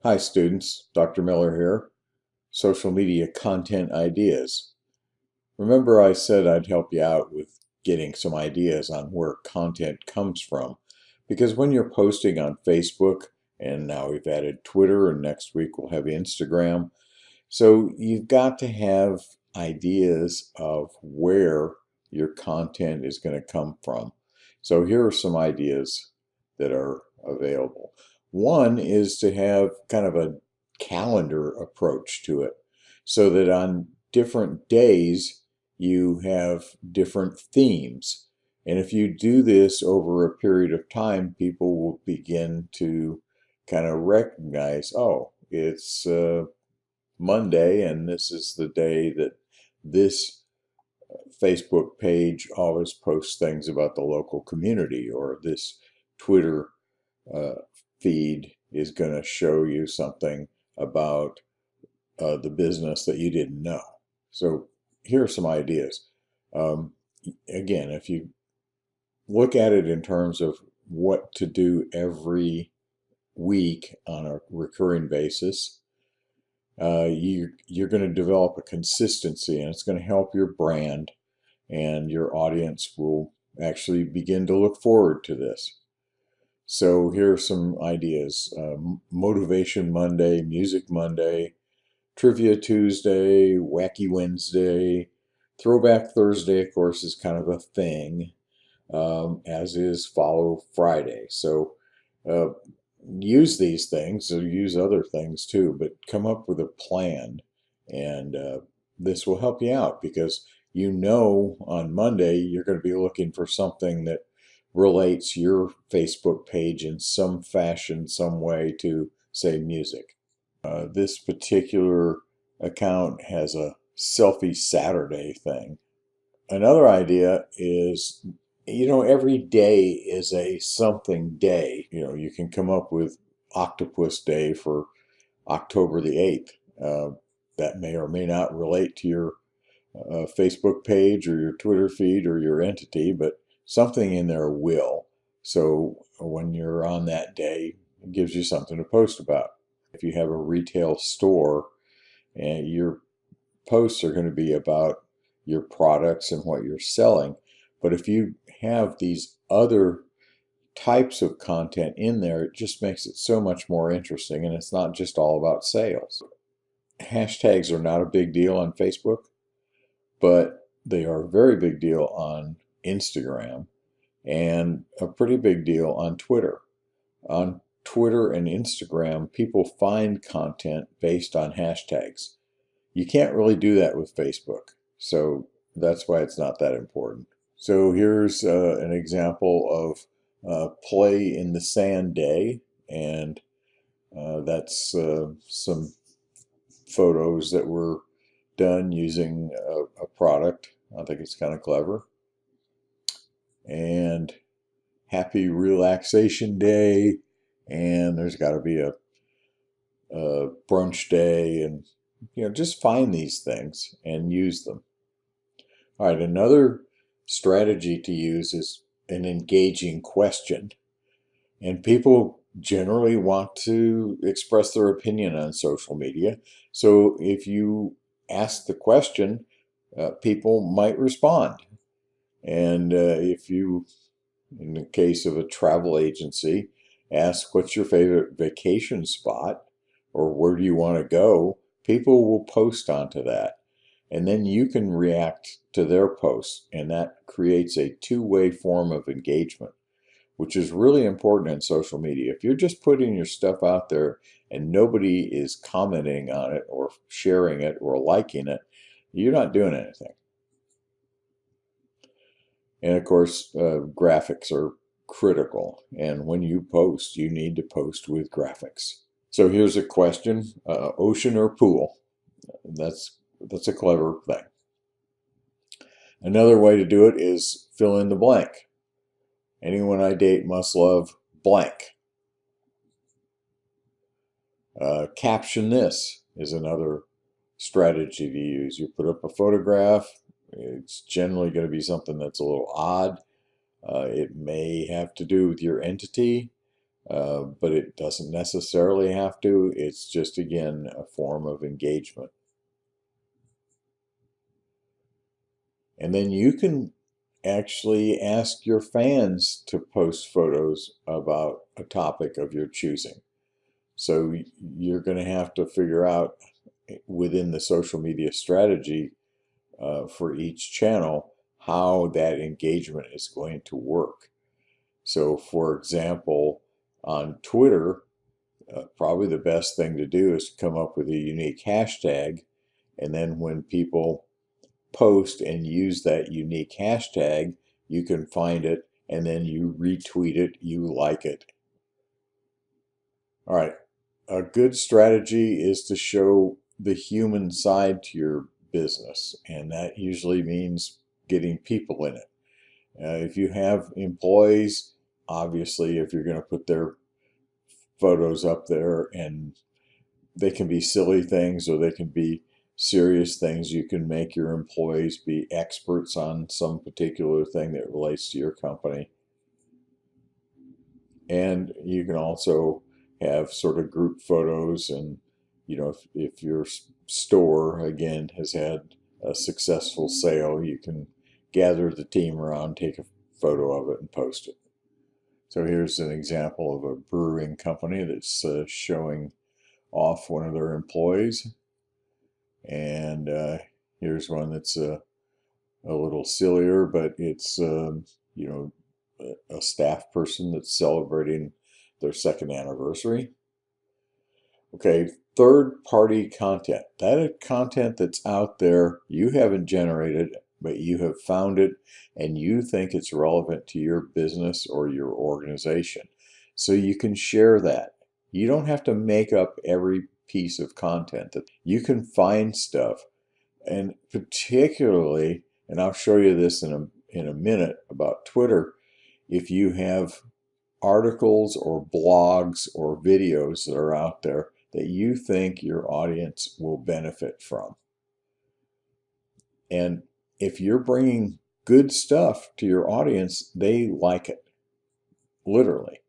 Hi students, Dr. Miller here. Social media content ideas. Remember I said I'd help you out with getting some ideas on where content comes from. Because when you're posting on Facebook, and now we've added Twitter, and next week we'll have Instagram. So you've got to have ideas of where your content is going to come from. So here are some ideas that are available. One is to have kind of a calendar approach to it so that on different days you have different themes. And if you do this over a period of time, people will begin to kind of recognize, oh, it's Monday, and this is the day that this Facebook page always posts things about the local community, or this Twitter uh, feed is going to show you something about the business that you didn't know. So here are some ideas. Um, Again, if you look at it in terms of what to do every week on a recurring basis, you're going to develop a consistency, and it's going to help your brand, and your audience will actually begin to look forward to this. So here are some ideas. Motivation Monday, Music Monday, Trivia Tuesday, Wacky Wednesday, Throwback Thursday, of course, is kind of a thing, as is Follow Friday. So uh, use these things, or use other things too, but come up with a plan, and this will help you out, because you know on Monday you're going to be looking for something that relates your Facebook page in some fashion, some way to, say, music. This particular account has a Selfie Saturday thing. Another idea is, every day is a something day. You can come up with Octopus Day for October the 8th. That may or may not relate to your Facebook page or your Twitter feed or your entity, but something in there will. So when you're on that day, it gives you something to post about. If you have a retail store, and your posts are going to be about your products and what you're selling. But if you have these other types of content in there, it just makes it so much more interesting, and it's not just all about sales. Hashtags are not a big deal on Facebook, but they are a very big deal on Instagram, and a pretty big deal on Twitter. On Twitter and Instagram, people find content based on hashtags. You can't really do that with Facebook, so that's why it's not that important. So here's an example of Play in the Sand Day, and that's some photos that were done using a product. I think it's kind of clever. And Happy Relaxation Day, and there's got to be a brunch day, and just find these things and use them. All right, another strategy to use is an engaging question. And people generally want to express their opinion on social media. So if you ask the question, people might respond. And if you, in the case of a travel agency, ask what's your favorite vacation spot, or where do you want to go, people will post onto that. And then you can react to their posts, and that creates a two-way form of engagement, which is really important in social media. If you're just putting your stuff out there and nobody is commenting on it or sharing it or liking it, you're not doing anything. And of course, graphics are critical. And when you post, you need to post with graphics. So here's a question: ocean or pool? That's a clever thing. Another way to do it is fill in the blank. Anyone I date must love blank. Caption this is another strategy to use. You put up a photograph. It's generally going to be something that's a little odd. It may have to do with your entity. but it doesn't necessarily have to. It's just, again, a form of engagement. And then you can actually ask your fans to post photos about a topic of your choosing. So you're going to have to figure out within the social media strategy for each channel how that engagement is going to work. So, for example, on Twitter, probably the best thing to do is to come up with a unique hashtag, and then when people post and use that unique hashtag, you can find it and then you retweet it, you like it. All right, a good strategy is to show the human side to your business, and that usually means getting people in it. If you have employees, obviously, if you're going to put their photos up there, and they can be silly things or they can be serious things, you can make your employees be experts on some particular thing that relates to your company. And you can also have sort of group photos, and if your store again has had a successful sale, you can gather the team around, take a photo of it, and post it. So here's an example of a brewing company that's showing off one of their employees, and here's one that's a little sillier, but it's a staff person that's celebrating their second anniversary. Okay, third-party content. That is content that's out there, you haven't generated, but you have found it and you think it's relevant to your business or your organization. So you can share that. You don't have to make up every piece of content. That you can find stuff, and particularly, and I'll show you this in a minute about Twitter, if you have articles or blogs or videos that are out there that you think your audience will benefit from. And if you're bringing good stuff to your audience, they like it, literally.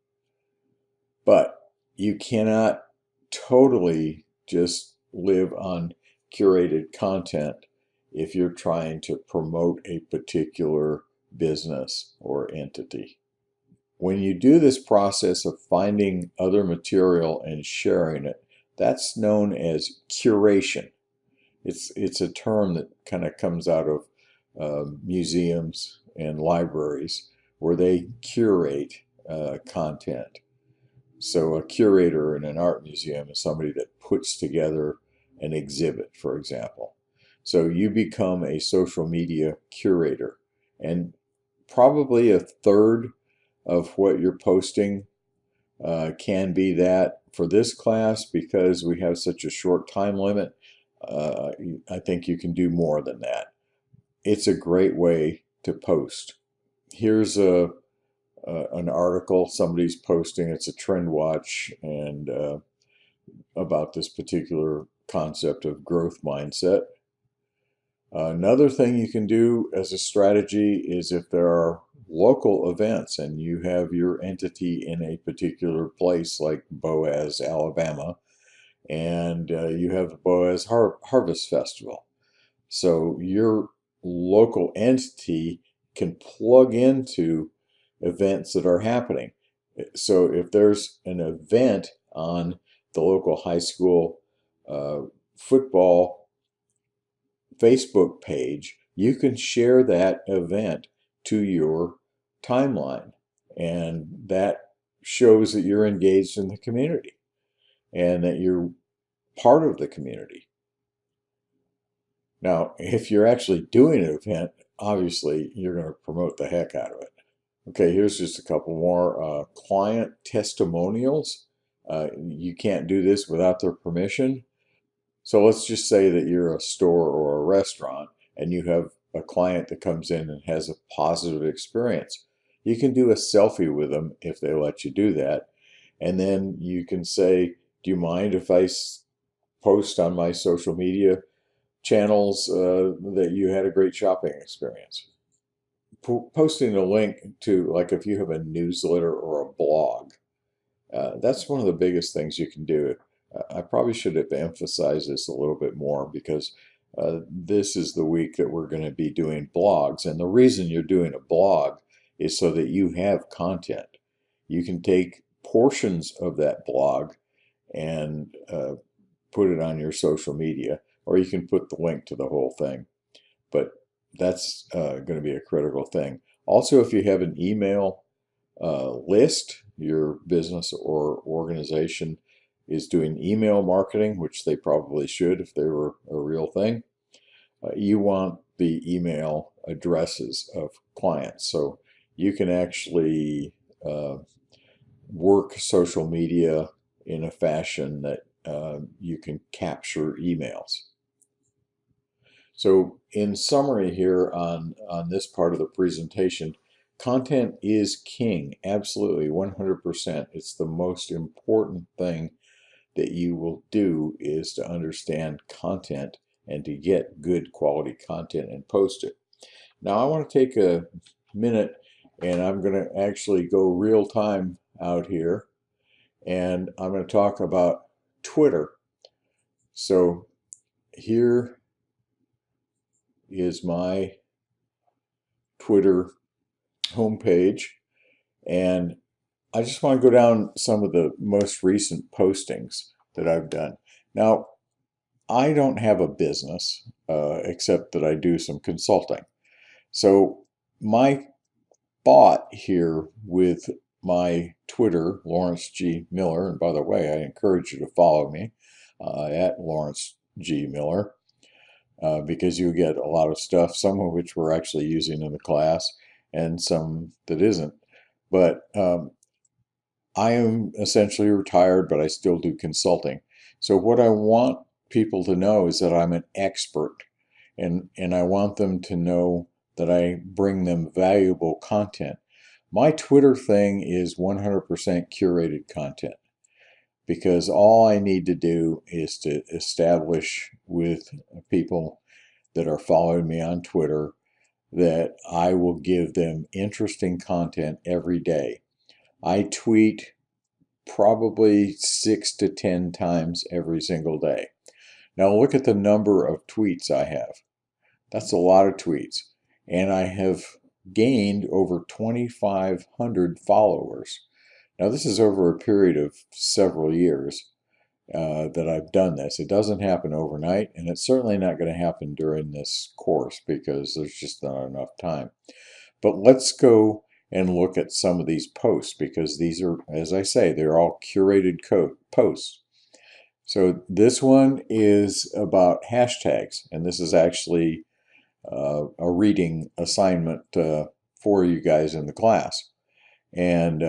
But you cannot totally just live on curated content if you're trying to promote a particular business or entity. When you do this process of finding other material and sharing it, that's known as curation. It's a term that kind of comes out of museums and libraries where they curate content. So a curator in an art museum is somebody that puts together an exhibit, for example. So you become a social media curator, and probably a third of what you're posting can be that. For this class, because we have such a short time limit, I think you can do more than that. It's a great way to post. Here's an article somebody's posting. It's a trend watch, and about this particular concept of growth mindset. Another thing you can do as a strategy is if there are local events and you have your entity in a particular place like Boaz, Alabama, and you have the Boaz Harvest Festival. So your local entity can plug into events that are happening. So if there's an event on the local high school football Facebook page, you can share that event to your timeline, and that shows that you're engaged in the community and that you're part of the community. Now, if you're actually doing an event, obviously you're going to promote the heck out of it. Okay, here's just a couple more. Client testimonials. You can't do this without their permission. So let's just say that you're a store or a restaurant and you have a client that comes in and has a positive experience. You can do a selfie with them if they let you do that. And then you can say, do you mind if I post on my social media channels that you had a great shopping experience? Posting a link to, like if you have a newsletter or a blog, That's one of the biggest things you can do. I probably should have emphasized this a little bit more because this is the week that we're going to be doing blogs. And the reason you're doing a blog is so that you have content. You can take portions of that blog and put it on your social media, or you can put the link to the whole thing. But that's going to be a critical thing. Also, if you have an email list, your business or organization is doing email marketing, which they probably should if they were a real thing, you want the email addresses of clients. So you can actually work social media in a fashion that you can capture emails. So in summary here on this part of the presentation, content is king, absolutely, 100%. It's the most important thing that you will do is to understand content and to get good quality content and post it. Now I want to take a minute and I'm going to actually go real time out here and I'm going to talk about Twitter. So here is my Twitter homepage, and I just want to go down some of the most recent postings that I've done. Now, I don't have a business except that I do some consulting. So my thought here with my Twitter, Lawrence G. Miller, and by the way, I encourage you to follow me at Lawrence G. Miller. Because you get a lot of stuff, some of which we're actually using in the class and some that isn't. But I am essentially retired, but I still do consulting. So what I want people to know is that I'm an expert, and I want them to know that I bring them valuable content. My Twitter thing is 100% curated content, because all I need to do is to establish with people that are following me on Twitter that I will give them interesting content every day. I tweet probably 6 to 10 times every single day. Now look at the number of tweets I have. That's a lot of tweets. And I have gained over 2,500 followers. Now this is over a period of several years that I've done this. It doesn't happen overnight, and it's certainly not going to happen during this course because there's just not enough time. But let's go and look at some of these posts, because these are, as I say, they're all curated posts. So this one is about hashtags, and this is actually a reading assignment for you guys in the class. And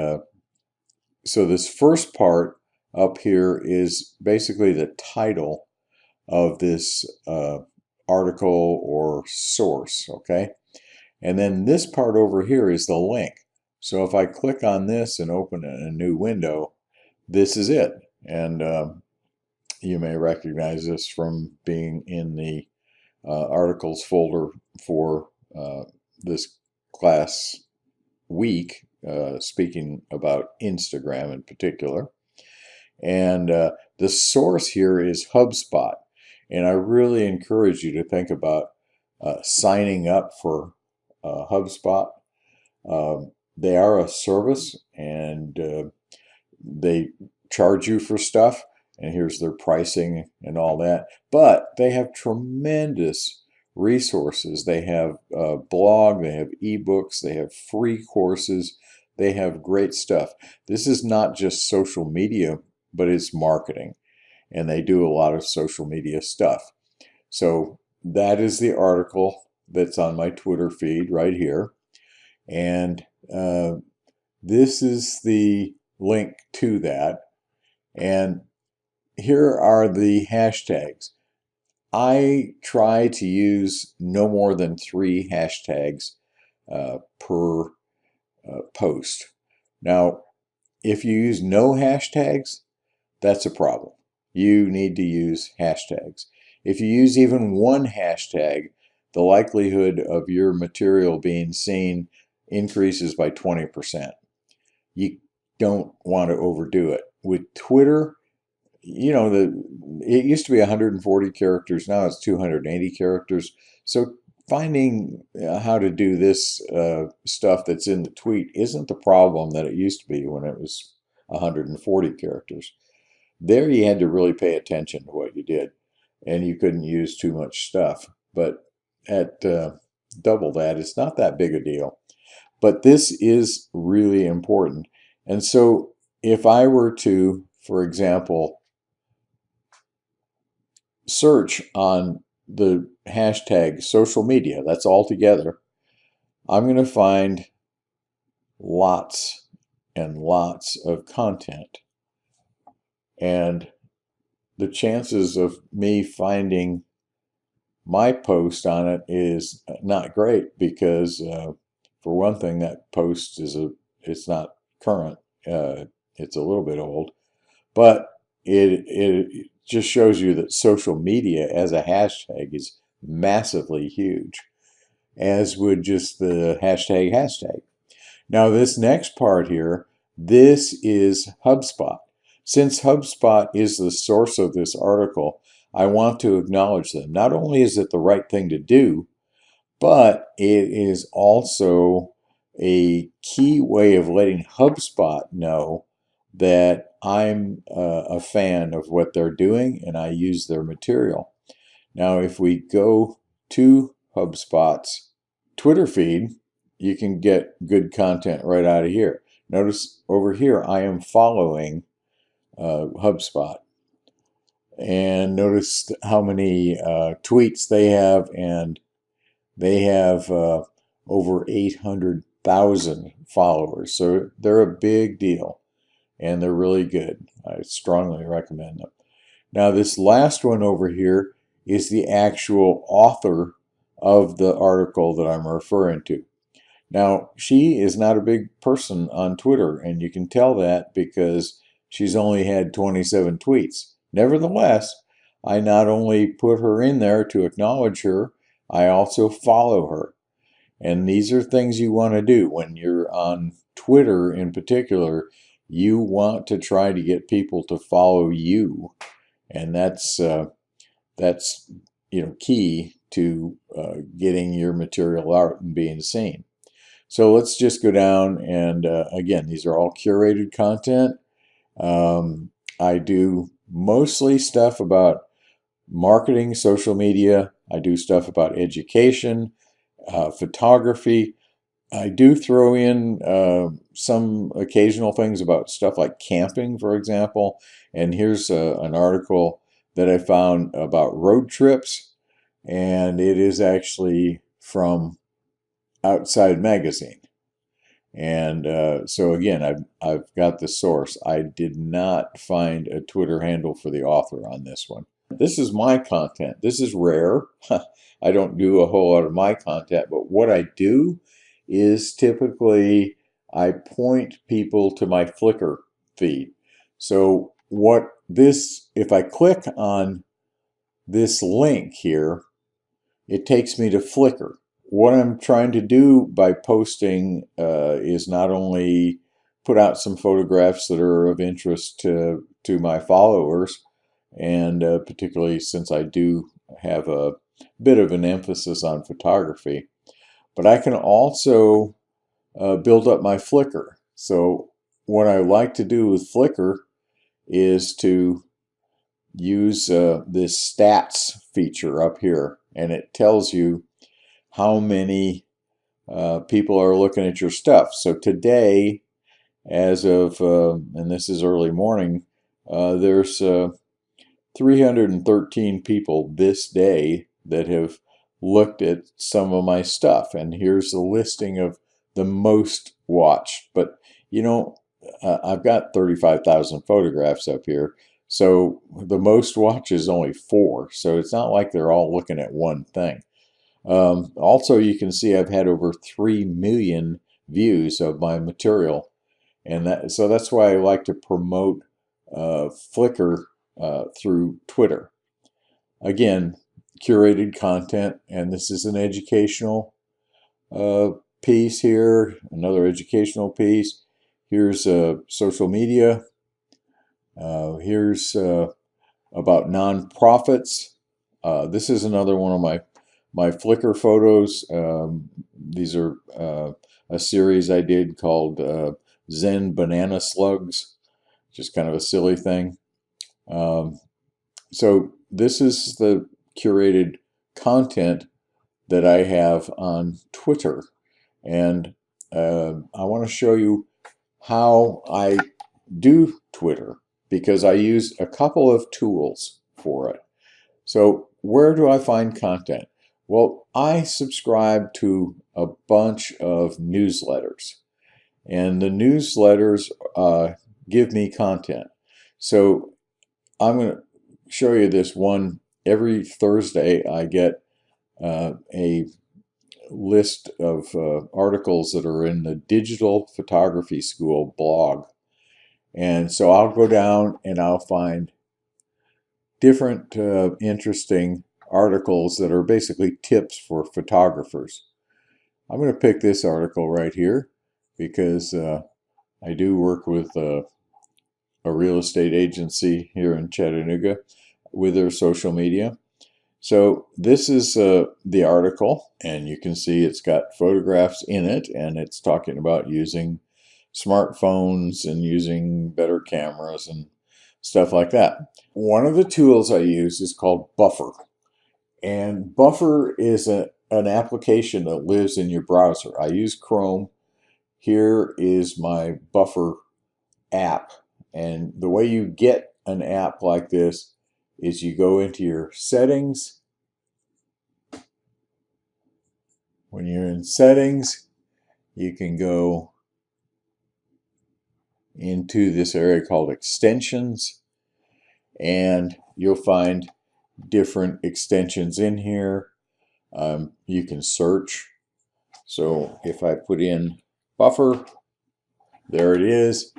so this first part up here is basically the title of this article or source, okay? And then this part over here is the link. So if I click on this and open a new window, this is it. And you may recognize this from being in the articles folder for this class week, speaking about Instagram in particular. And the source here is HubSpot. And I really encourage you to think about signing up for HubSpot. They are a service, and they charge you for stuff, and here's their pricing and all that. But they have tremendous resources. They have a blog, they have ebooks, they have free courses, they have great stuff. This is not just social media, but it's marketing, and they do a lot of social media stuff. So that is the article that's on my Twitter feed right here, and this is the link to that, and here are the hashtags. I try to use no more than 3 hashtags per post. Now, if you use no hashtags, that's a problem. You need to use hashtags. If you use even one hashtag, the likelihood of your material being seen increases by 20%. You don't want to overdo it. With Twitter, you know, it used to be 140 characters, now it's 280 characters. So finding how to do this stuff that's in the tweet isn't the problem that it used to be when it was 140 characters. There you had to really pay attention to what you did, and you couldn't use too much stuff. But at double that, it's not that big a deal. But this is really important. And so if I were to, for example, search on the hashtag social media, that's all together, I'm going to find lots and lots of content. And the chances of me finding my post on it is not great because, for one thing, that post it's not current. It's a little bit old, but it just shows you that social media as a hashtag is massively huge, as would just the hashtag. Now this next part here, this is HubSpot. Since HubSpot is the source of this article, I want to acknowledge them. Not only is it the right thing to do, but it is also a key way of letting HubSpot know that I'm a fan of what they're doing and I use their material. Now, if we go to HubSpot's Twitter feed, you can get good content right out of here. Notice over here, I am following HubSpot. And notice how many tweets they have, and they have over 800,000 followers. So they're a big deal, and they're really good. I strongly recommend them. Now, this last one over here is the actual author of the article that I'm referring to. Now, she is not a big person on Twitter, and you can tell that because she's only had 27 tweets. Nevertheless, I not only put her in there to acknowledge her, I also follow her. And these are things you want to do when you're on Twitter in particular. You want to try to get people to follow you, and that's key to getting your material out and being seen. So let's just go down and again, these are all curated content. I do mostly stuff about marketing, social media. I do stuff about education, photography. I do throw in some occasional things about stuff like camping, for example. And here's an article that I found about road trips, and it is actually from Outside Magazine. And so again, I've got the source. I did not find a Twitter handle for the author on this one. This is my content. This is rare. I don't do a whole lot of my content, but what I do is typically I point people to my Flickr feed. So if I click on this link here, it takes me to Flickr. What I'm trying to do by posting is not only put out some photographs that are of interest to my followers, and particularly since I do have a bit of an emphasis on photography, but I can also build up my Flickr. So what I like to do with Flickr is to use this stats feature up here, and it tells you how many people are looking at your stuff. So today, as of, and this is early morning, there's 313 people this day that have looked at some of my stuff. And here's the listing of the most watched. But, I've got 35,000 photographs up here. So the most watched is only 4. So it's not like they're all looking at one thing. Also, you can see I've had over 3 million views of my material. And so that's why I like to promote Flickr through Twitter. Again, curated content, and this is an educational piece here, another educational piece. Here's social media. Here's about nonprofits. This is another one of my Flickr photos. These are a series I did called Zen Banana Slugs, just kind of a silly thing. So this is the curated content that I have on Twitter, and I want to show you how I do Twitter, because I use a couple of tools for it. So where do I find content? Well, I subscribe to a bunch of newsletters, and the newsletters give me content. So I'm going to show you this one. Every Thursday I get a list of articles that are in the Digital Photography School blog. And so I'll go down and I'll find different interesting articles that are basically tips for photographers. I'm going to pick this article right here because I do work with a real estate agency here in Chattanooga with their social media. So this is the article, and you can see it's got photographs in it, and it's talking about using smartphones and using better cameras and stuff like that. One of the tools I use is called Buffer, and Buffer is an application that lives in your browser. I use Chrome. Here is my Buffer app, and the way you get an app like this is you go into your settings. When you're in settings, you can go into this area called extensions, and you'll find different extensions in here. You can search. So if I put in Buffer, there it is.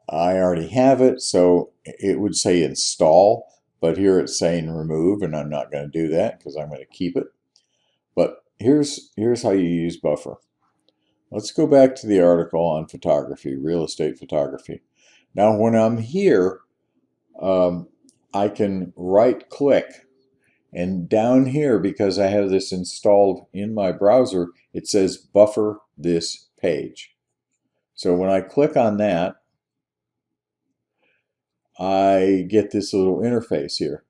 I already have it, so it would say install, but here it's saying remove, and I'm not going to do that because I'm going to keep it. But here's how you use Buffer. Let's go back to the article on photography, real estate photography. Now, when I'm here, I can right-click, and down here, because I have this installed in my browser, it says Buffer this page. So when I click on that, I get this little interface here.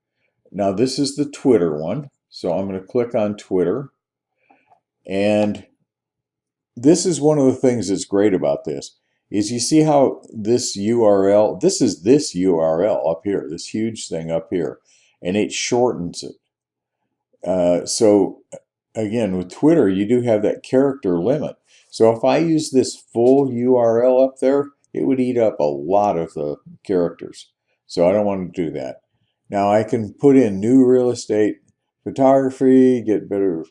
Now, this is the Twitter one, so I'm going to click on Twitter, and this is one of the things that's great about this, is you see how this URL, this is this URL up here, this huge thing up here, and it shortens it. So again, with Twitter, you do have that character limit. So if I use this full URL up there, it would eat up a lot of the characters. So I don't want to do that. Now I can put in new real estate photography, get better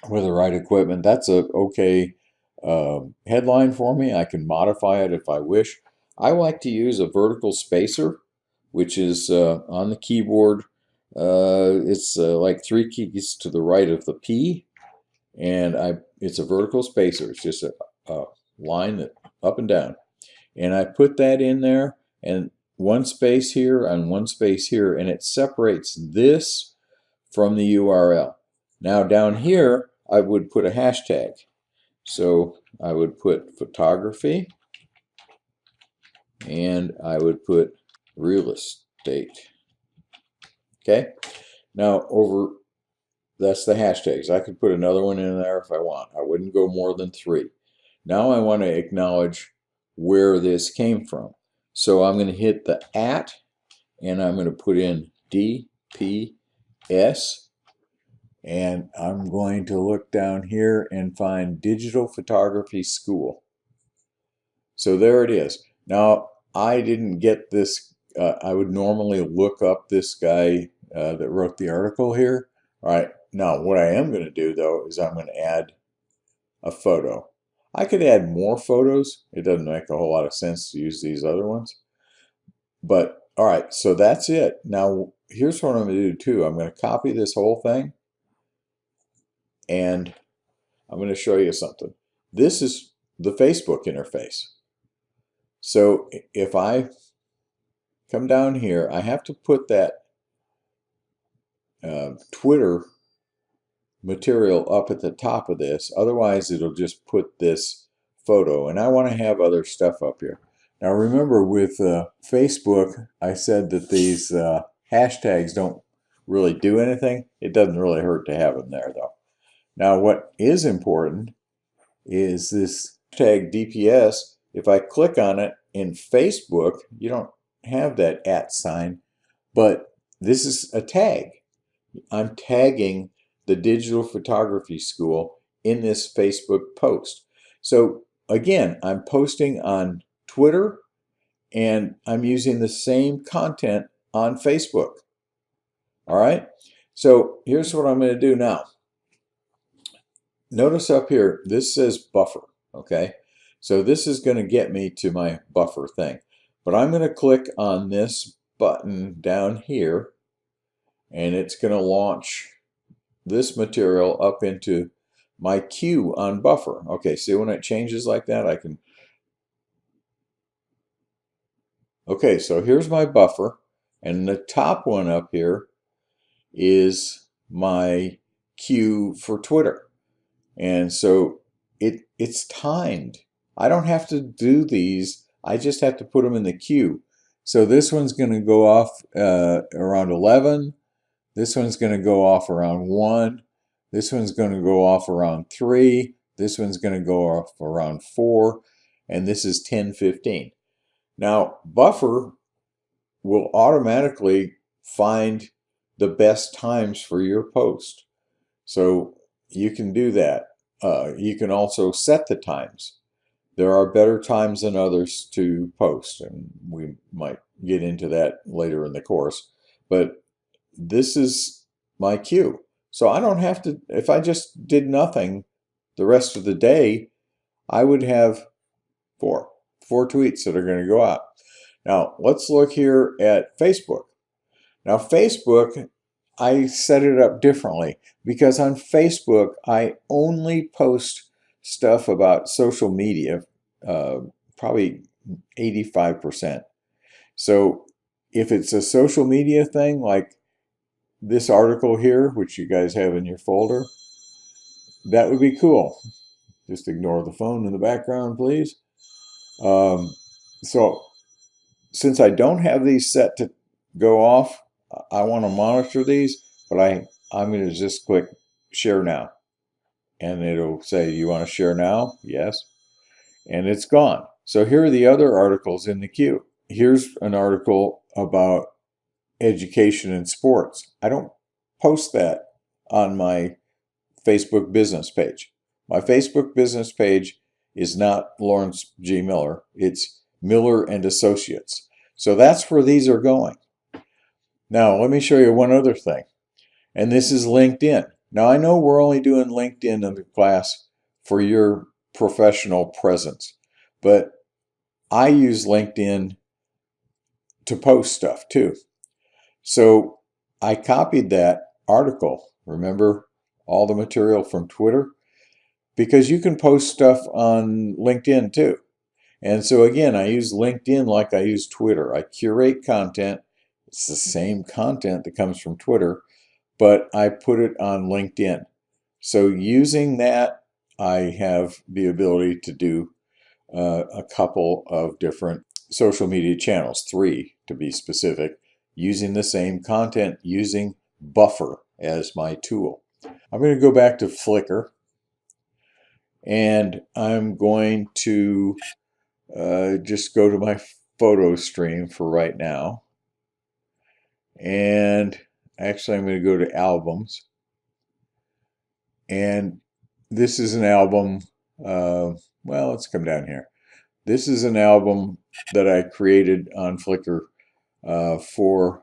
with the right equipment. That's a okay headline for me. I can modify it if I wish. I like to use a vertical spacer, which is on the keyboard. It's like 3 keys to the right of the P, and it's a vertical spacer. It's just a line that up and down, and I put that in there, and one space here and one space here, and it separates this from the URL. Now down here, I would put a hashtag. So I would put photography, and I would put real estate. Okay. Now that's the hashtags. I could put another one in there if I want. I wouldn't go more than 3. Now I want to acknowledge where this came from. So I'm going to hit the @ and I'm going to put in DPS, and I'm going to look down here and find Digital Photography School. So there it is. Now, I didn't get this. I would normally look up this guy that wrote the article here. All right. Now, what I am going to do, though, is I'm going to add a photo. I could add more photos. It doesn't make a whole lot of sense to use these other ones. But, all right, so that's it. Now, here's what I'm going to do, too. I'm going to copy this whole thing, and I'm going to show you something. This is the Facebook interface. So if I come down here, I have to put that Twitter material up at the top of this. Otherwise, it'll just put this photo. And I want to have other stuff up here. Now, remember with Facebook, I said that these hashtags don't really do anything. It doesn't really hurt to have them there, though. Now, what is important is this hashtag DPS. If I click on it in Facebook, you don't have that @ sign, but this is a tag. I'm tagging the Digital Photography School in this Facebook post. So again, I'm posting on Twitter and I'm using the same content on Facebook. All right, so here's what I'm going to do now. Notice up here, this says buffer, okay? So this is going to get me to my buffer thing. But I'm going to click on this button down here, and it's going to launch this material up into my queue on buffer. Okay, see when it changes like that, I can... Okay, so here's my buffer, and the top one up here is my queue for Twitter. And so it's timed. I don't have to do these. I just have to put them in the queue. So this one's going to go off around 11. This one's going to go off around 1. This one's going to go off around 3. This one's going to go off around 4. And this is 10:15. Now, buffer will automatically find the best times for your post. So you can do that. You can also set the times. There are better times than others to post, and we might get into that later in the course. But this is my queue. So I don't have to, if I just did nothing the rest of the day, I would have four tweets that are going to go out. Now, let's look here at Facebook. Now, Facebook, I set it up differently because on Facebook, I only post stuff about social media, probably 85%. So if it's a social media thing like this article here, which you guys have in your folder, that would be cool. Just ignore the phone in the background, please. So since I don't have these set to go off, I want to monitor these, but I'm going to just click share now. And it'll say, you want to share now? Yes. And it's gone. So here are the other articles in the queue. Here's an article about education and sports. I don't post that on my Facebook business page. My Facebook business page is not Lawrence G. Miller. It's Miller and Associates. So that's where these are going. Now, let me show you one other thing. And this is LinkedIn. Now, I know we're only doing LinkedIn in the class for your professional presence, but I use LinkedIn to post stuff too. So I copied that article. Remember all the material from Twitter? Because you can post stuff on LinkedIn too. And so again, I use LinkedIn like I use Twitter. I curate content. It's the same content that comes from Twitter, but I put it on LinkedIn. So using that, I have the ability to do a couple of different social media channels, 3 to be specific, using the same content, using Buffer as my tool. I'm going to go back to Flickr, and I'm going to just go to my photo stream for right now. And actually, I'm going to go to albums. And this is an album, well, let's come down here. This is an album that I created on Flickr for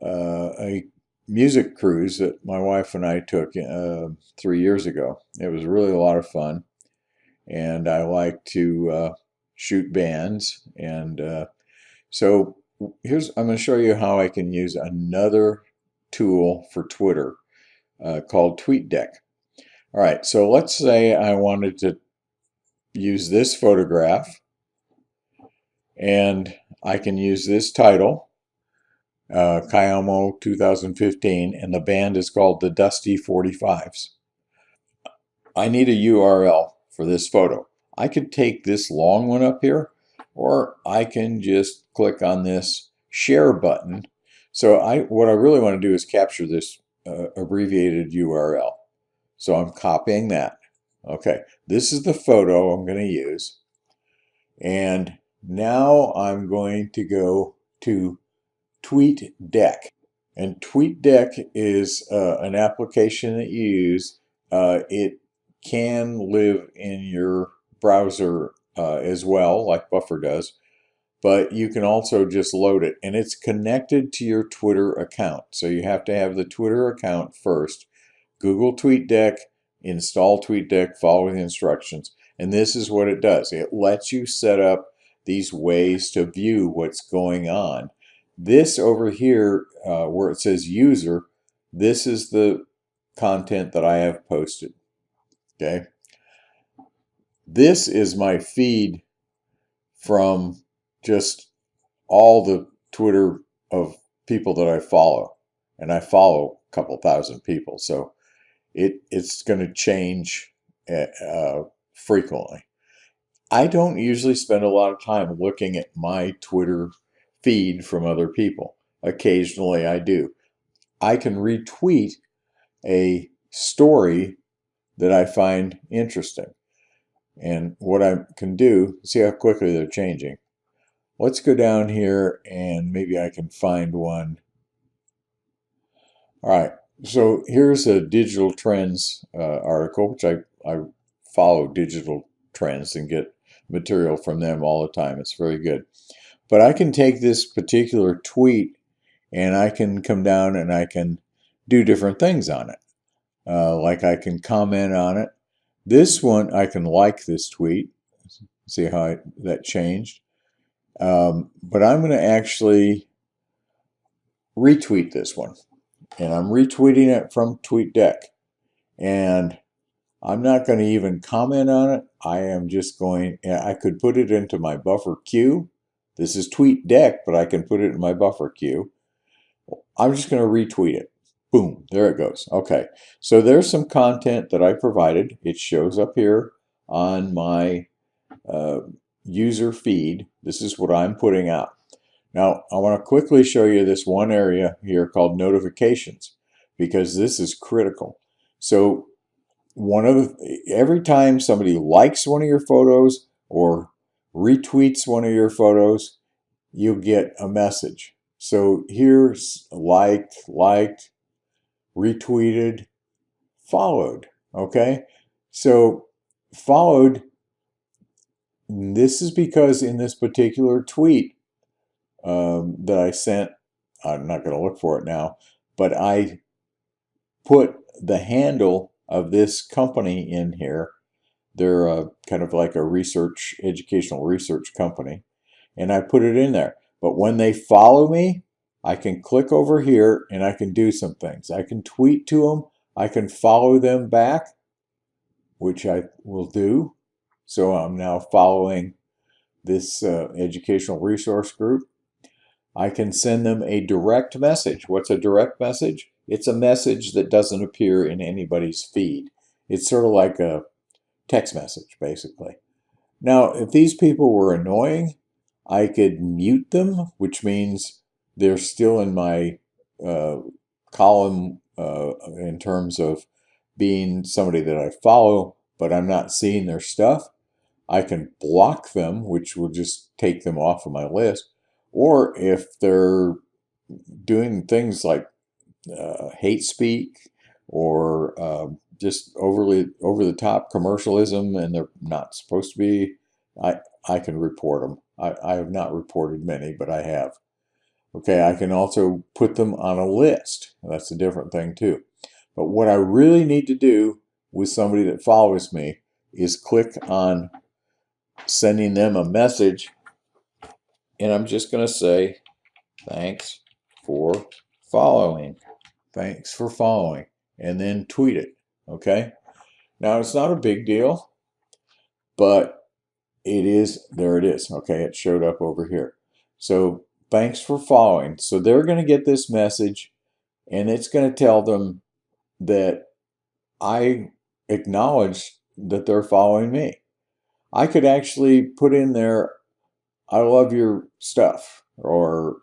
a music cruise that my wife and I took 3 years ago. It was really a lot of fun. And I like to shoot bands. And so I'm going to show you how I can use another tool for Twitter called TweetDeck. All right, so let's say I wanted to use this photograph And I can use this title, Kayamo 2015, and the band is called the Dusty 45s. I need a URL for this photo. I could take this long one up here, or I can just click on this share button. So what I really want to do is capture this abbreviated URL. So I'm copying that. Okay, this is the photo I'm going to use. And now I'm going to go to TweetDeck. And TweetDeck is an application that you use. It can live in your browser as well, like Buffer does, but you can also just load it. And it's connected to your Twitter account. So you have to have the Twitter account first. Google TweetDeck, install TweetDeck, follow the instructions. And this is what it does. It lets you set up these ways to view what's going on. This over here, where it says user, this is the content that I have posted. Okay. This is my feed from just all the Twitter of people that I follow. And I follow a couple thousand people. So it's going to change frequently. I don't usually spend a lot of time looking at my Twitter feed from other people. Occasionally I do. I can retweet a story that I find interesting. And what I can do, see how quickly they're changing. Let's go down here and maybe I can find one. All right, so here's a digital trends article, which I follow digital trends and get material from them all the time. It's very good. But I can take this particular tweet and I can come down and I can do different things on it. Like I can comment on it. This one, I can like this tweet. See how that changed. But I'm going to actually retweet this one. And I'm retweeting it from TweetDeck. And I'm not going to even comment on it. I am just going, I could put it into my buffer queue. This is TweetDeck, but I can put it in my buffer queue. I'm just going to retweet it. Boom, there it goes. Okay, so there's some content that I provided. It shows up here on my user feed. This is what I'm putting out. Now, I want to quickly show you this one area here called notifications, because this is critical. So every time somebody likes one of your photos or retweets one of your photos, you get a message. So here's liked, retweeted, followed. Okay, so followed. This is because in this particular tweet that I sent, I'm not going to look for it now, but I put the handle of this company in here. They're kind of like a educational research company, and I put it in there. But when they follow me, I can click over here and I can do some things. I can tweet to them. I can follow them back, which I will do. So I'm now following this educational resource group. I can send them a direct message. What's a direct message? It's a message that doesn't appear in anybody's feed. It's sort of like a text message, basically. Now, if these people were annoying, I could mute them, which means they're still in my column in terms of being somebody that I follow, but I'm not seeing their stuff. I can block them, which will just take them off of my list. Or if they're doing things like hate speak or just over the top commercialism and they're not supposed to be, I can report them. I have not reported many, but I have. Okay, I can also put them on a list. That's a different thing too. But what I really need to do with somebody that follows me is click on sending them a message, and I'm just going to say, thanks for following. Thanks for following. And then tweet it. Okay? Now, it's not a big deal, but it is, there it is. Okay, it showed up over here. So thanks for following. So they're going to get this message, and it's going to tell them that I acknowledge that they're following me. I could actually put in there, I love your stuff, or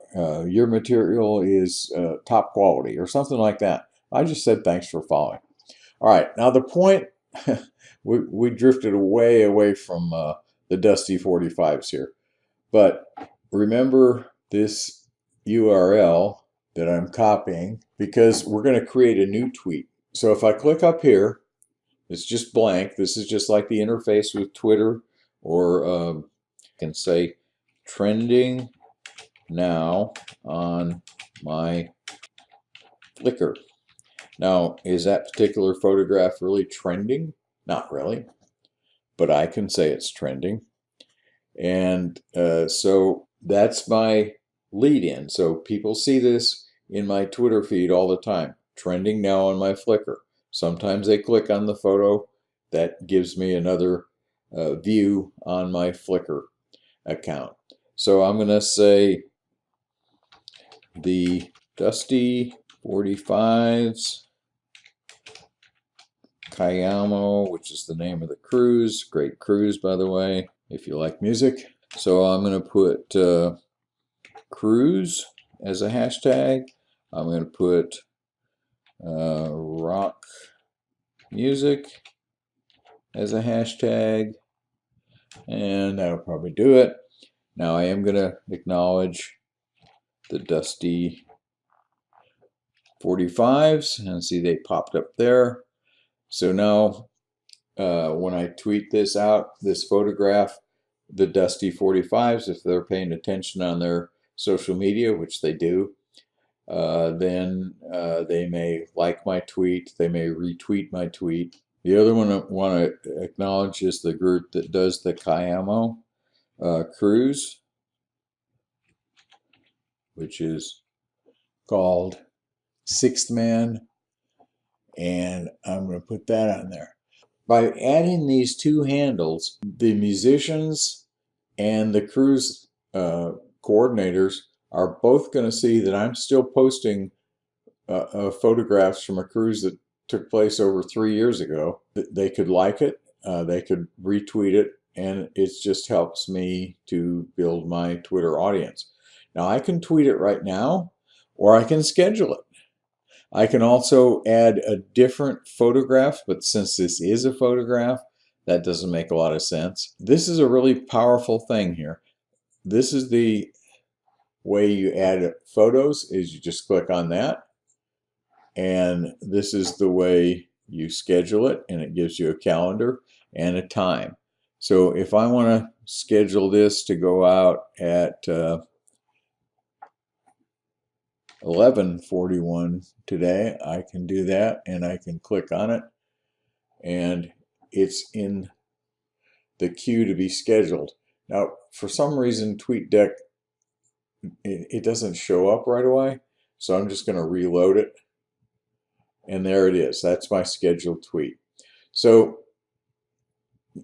your material is top quality, or something like that. I just said thanks for following. All right, now the point, we drifted way away from the Dusty 45s here. But remember this URL that I'm copying, because we're going to create a new tweet. So if I click up here, it's just blank. This is just like the interface with Twitter, or I can say trending now on my Flickr. Now, is that particular photograph really trending? Not really, but I can say it's trending. And so that's my lead in. So people see this in my Twitter feed all the time, trending now on my Flickr. Sometimes they click on the photo. That gives me another view on my Flickr account. So I'm going to say the Dusty 45s Cayamo, which is the name of the cruise. Great cruise, by the way, if you like music. So I'm going to put cruise as a hashtag. I'm going to put rock music as a hashtag, and that'll probably do it. Now I am going to acknowledge the Dusty 45s, and see they popped up there. So now when I tweet this out, this photograph, the Dusty 45s, if they're paying attention on their social media, which they do, then they may like my tweet, they may retweet my tweet. The other one I want to acknowledge is the group that does the Cayamo cruise, which is called Sixth Man, and I'm going to put that on there. By adding these two handles, the musicians and the cruise coordinators are both going to see that I'm still posting photographs from a cruise that took place over 3 years ago. They could like it, they could retweet it, and it just helps me to build my Twitter audience. Now I can tweet it right now, or I can schedule it. I can also add a different photograph, but since this is a photograph, that doesn't make a lot of sense. This is a really powerful thing here. This is the way you add photos, is you just click on that. And this is the way you schedule it, and it gives you a calendar and a time. So if I want to schedule this to go out at 11:41 today, I can do that, and I can click on it, and it's in the queue to be scheduled. Now, for some reason, TweetDeck, it doesn't show up right away, so I'm just going to reload it, and there it is. That's my scheduled tweet. So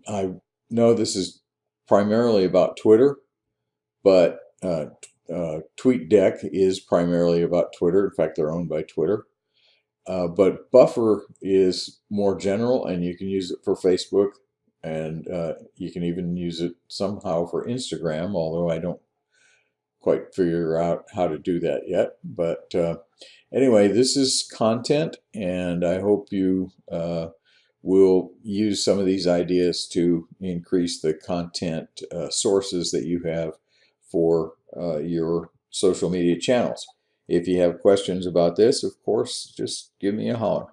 I know this is primarily about Twitter, but TweetDeck is primarily about Twitter. In fact, they're owned by Twitter. But Buffer is more general, and you can use it for Facebook, and you can even use it somehow for Instagram, although I don't quite figure out how to do that yet. But anyway, this is content, and I hope you will use some of these ideas to increase the content sources that you have for your social media channels. If you have questions about this, of course, just give me a holler.